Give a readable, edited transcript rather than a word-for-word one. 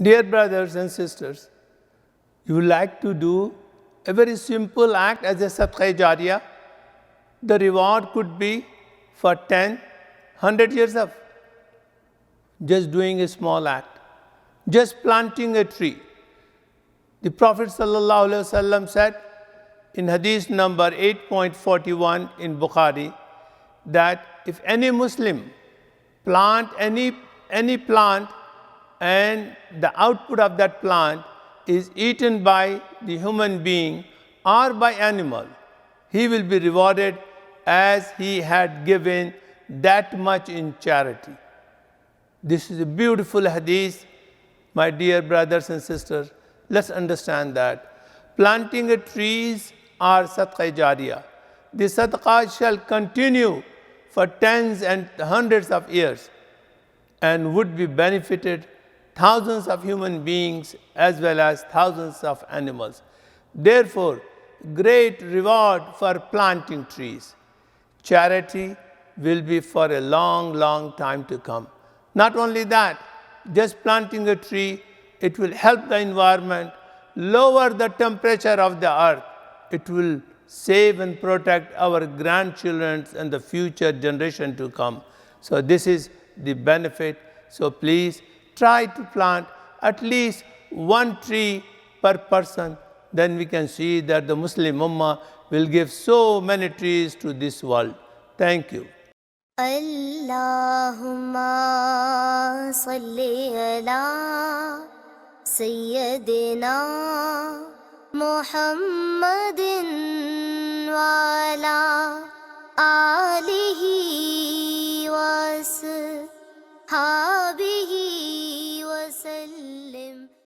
Dear brothers and sisters, you would like to do a very simple act as a sadaqah jariyah. The reward could be for 10, 100 years of just doing a small act, just planting a tree. The Prophet ﷺ said in hadith number 8.41 in Bukhari that if any Muslim plant any plant and the output of that plant is eaten by the human being or by animal, he will be rewarded as he had given that much in charity. This is a beautiful hadith, my dear brothers and sisters. Let's understand that planting a trees are sadaqah jariyah. The sadaqah shall continue for tens and hundreds of years and would be benefited thousands of human beings as well as thousands of animals. Therefore, great reward for planting trees. Charity will be for a long, long time to come. Not only that, just planting a tree, it will help the environment, lower the temperature of the earth. It will save and protect our grandchildren and the future generation to come. So this is the benefit. So please try to plant at least one tree per person. Then we can see that the Muslim Ummah will give so many trees to this world. Thank you. Allahumma salli ala Sayyidina Muhammadin wa ala alihi wa sahbihi wa sallim.